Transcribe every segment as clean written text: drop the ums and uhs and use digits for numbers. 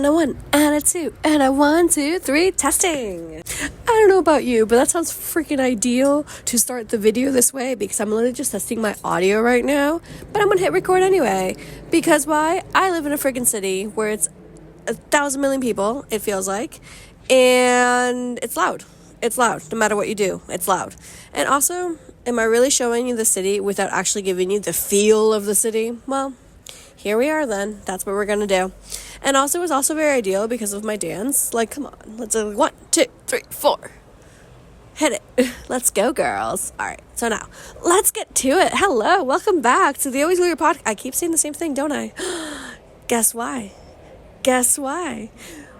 and a 1, and a 2, and a 1, 2, 3, testing. I don't know about you, but that sounds freaking ideal to start the video this way because I'm literally just testing my audio right now. But I'm gonna hit record anyway. Because why? I live in a freaking city where it's 1,000 million people, it feels like, and it's loud. It's loud. No matter what you do, it's loud. And also, am I really showing you the city without actually giving you the feel of the city? Well, here we are then. That's what we're going to do. And also, it was also very ideal because of my dance. Like, come on. Let's do 1, 2, 3, 4. Hit it. Let's go, girls. All right. So now, let's get to it. Hello. Welcome back to the Always Lunar podcast. I keep saying the same thing, don't I? Guess why? Guess why?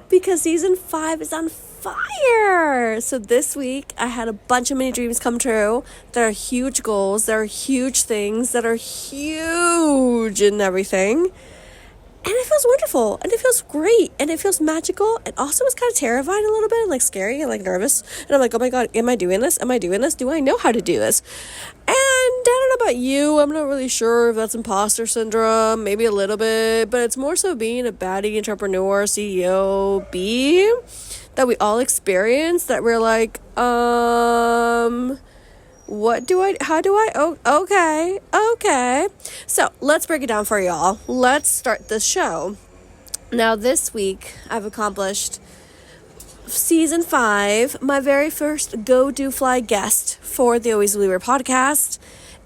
Because season 5 is on fire. So this week I had a bunch of mini dreams come true. There are huge goals. There are huge things that are huge and everything. And it feels wonderful. And it feels great. And it feels magical. And also it's kind of terrifying a little bit and like scary and like nervous. And I'm like, oh my God, am I doing this? Am I doing this? Do I know how to do this? And I don't know about you. I'm not really sure if that's imposter syndrome. Maybe a little bit. But it's more so being a baddie entrepreneur, CEO, bee that we all experience, that we're like, okay. So let's break it down for y'all. Let's start this show. Now this week, I've accomplished season 5, my very first go-do fly guest for the Always Lunar podcast.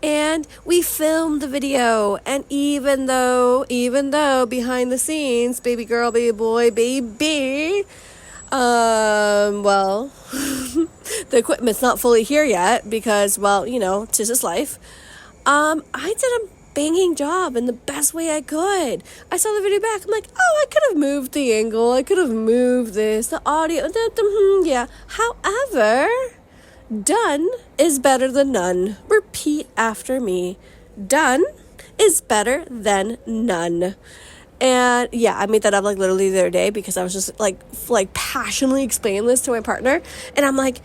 And we filmed the video, and even though behind the scenes, baby girl, baby boy, baby, well, the equipment's not fully here yet because, well, you know, 'tis his life. I did a banging job in the best way I could. I saw the video back. I'm like, oh, I could have moved the angle. I could have moved this, the audio. Yeah. However, done is better than none. Repeat after me. Done is better than none. And yeah, I made that up like literally the other day because I was just like passionately explaining this to my partner. And I'm like,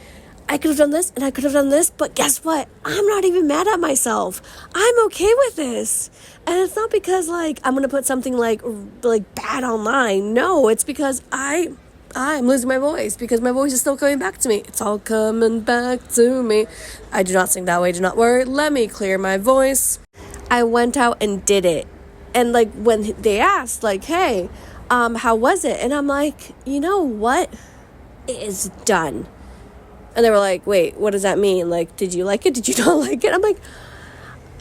I could have done this and I could have done this, but guess what? I'm not even mad at myself. I'm okay with this. And it's not because like I'm going to put something like bad online. No, it's because I'm losing my voice because my voice is still coming back to me. It's all coming back to me. I do not sing that way. Do not worry. Let me clear my voice. I went out and did it. And like when they asked like, hey, how was it? And I'm like, you know what? It is done. And they were like, wait, what does that mean? Like, did you like it? Did you not like it? I'm like,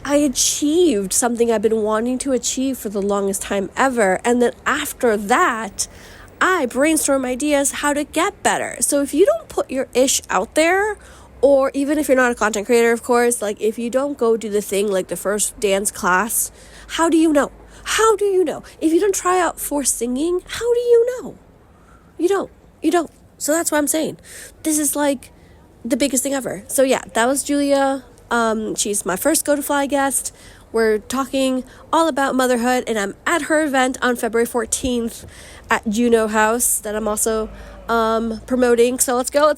I achieved something I've been wanting to achieve for the longest time ever. And then after that, I brainstorm ideas how to get better. So if you don't put your ish out there, or even if you're not a content creator, of course, like if you don't go do the thing like the first dance class, how do you know? How do you know? If you don't try out for singing, how do you know? You don't. So that's what I'm saying. This is like the biggest thing ever. So yeah, that was Julia. She's my first Go to Fly guest. We're talking all about motherhood, and I'm at her event on February 14th at Juno House that I'm also promoting. So let's go.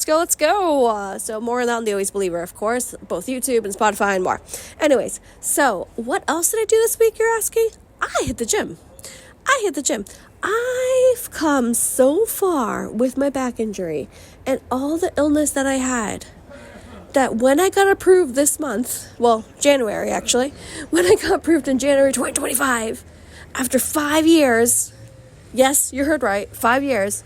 So more on that on The Always Believer, of course, both YouTube and Spotify and more. Anyways, so what else did I do this week, you're asking? I hit the gym. I've come so far with my back injury and all the illness that I had that when I got approved this month, well, January actually, when I got approved in January 2025, after 5 years, yes, you heard right, 5 years,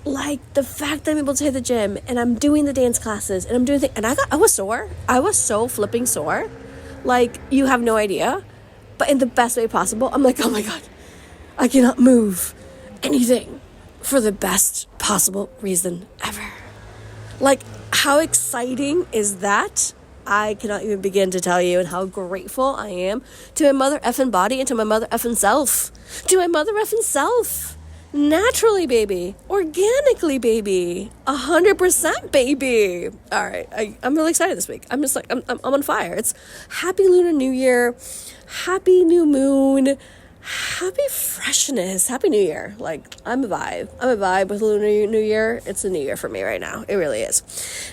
like the fact that I'm able to hit the gym and I'm doing the dance classes and I'm doing things, and I was sore. I was so flipping sore. Like, you have no idea. But in the best way possible. I'm like, oh my God, I cannot move anything for the best possible reason ever. Like, how exciting is that? I cannot even begin to tell you, and how grateful I am to my mother effing body and to my mother effing self. To my mother effing self. Naturally, baby. Organically, baby. 100%, baby. All right. I'm really excited this week. I'm just like, I'm on fire. It's happy Lunar New Year. Happy new moon. happy freshness. Happy New Year. Like, I'm a vibe. I'm a vibe with Lunar New Year. It's a new year for me right now. It really is.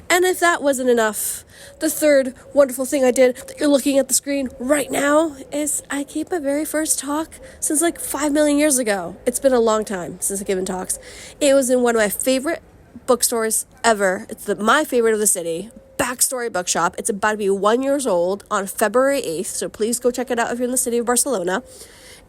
And if that wasn't enough, the third wonderful thing I did that you're looking at the screen right now is I gave my very first talk since like 5 million years ago. It's been a long time since I've given talks. It was in one of my favorite bookstores ever. It's my favorite of the city. Backstory Bookshop. It's about to be 1 year old on February 8th. So please go check it out if you're in the city of Barcelona.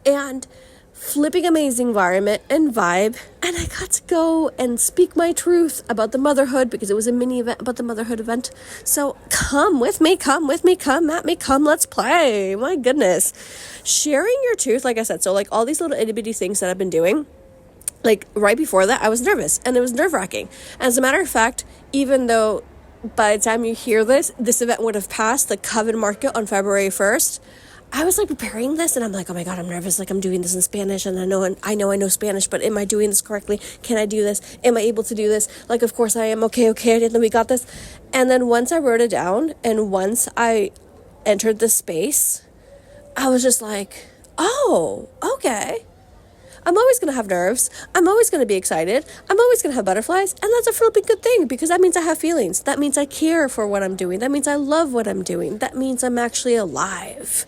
And flipping amazing environment and vibe, and I got to go and speak my truth about the motherhood because it was a mini event about the motherhood event. So come with me, come at me, come, let's play. My goodness. Sharing your truth, like I said, so like all these little itty bitty things that I've been doing, like right before that I was nervous and it was nerve-wracking. And as a matter of fact, even though by the time you hear this event would have passed, the Coven Market on February 1st, I was like preparing this and I'm like, oh my God, I'm nervous. Like I'm doing this in Spanish and I know Spanish, but am I doing this correctly? Can I do this? Am I able to do this? Like, of course I am. Okay. And then we got this. And then once I wrote it down and once I entered the space, I was just like, oh, okay. I'm always going to have nerves. I'm always going to be excited. I'm always going to have butterflies. And that's a flipping good thing because that means I have feelings. That means I care for what I'm doing. That means I love what I'm doing. That means I'm actually alive.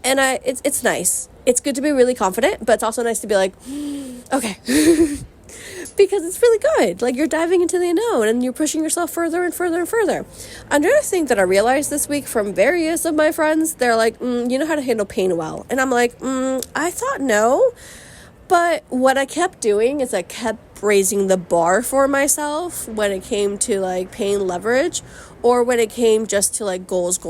And it's nice. It's good to be really confident, but it's also nice to be like, okay. Because it's really good. Like you're diving into the unknown and you're pushing yourself further and further and further. Another thing that I realized this week from various of my friends, they're like, you know how to handle pain well. And I'm like, I thought no. But what I kept doing is I kept raising the bar for myself when it came to like pain leverage or when it came just to like goals.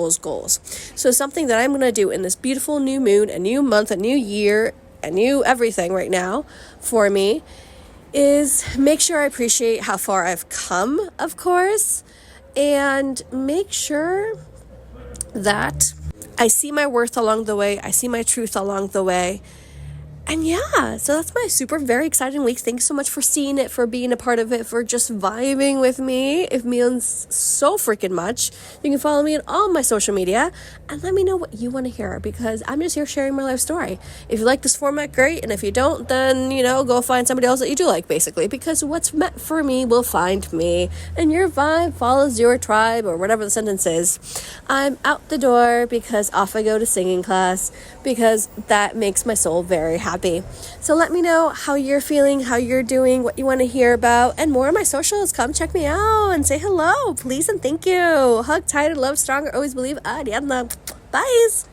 So something that I'm going to do in this beautiful new moon, a new month, a new year, a new everything right now for me is make sure I appreciate how far I've come, of course, and make sure that I see my worth along the way. I see my truth along the way. And yeah, so that's my very exciting week. Thanks so much for seeing it, for being a part of it, for just vibing with me. It means so freaking much. You can follow me on all my social media and let me know what you want to hear because I'm just here sharing my life story. If you like this format, great. And if you don't, then, go find somebody else that you do like, basically, because what's meant for me will find me. And your vibe follows your tribe or whatever the sentence is. I'm out the door because off I go to singing class because that makes my soul very happy. So let me know how you're feeling, how you're doing, what you want to hear about, and more on my socials. Come check me out and say hello, please and thank you. Hug tight and love stronger. Always believe. Ariadna. Bye.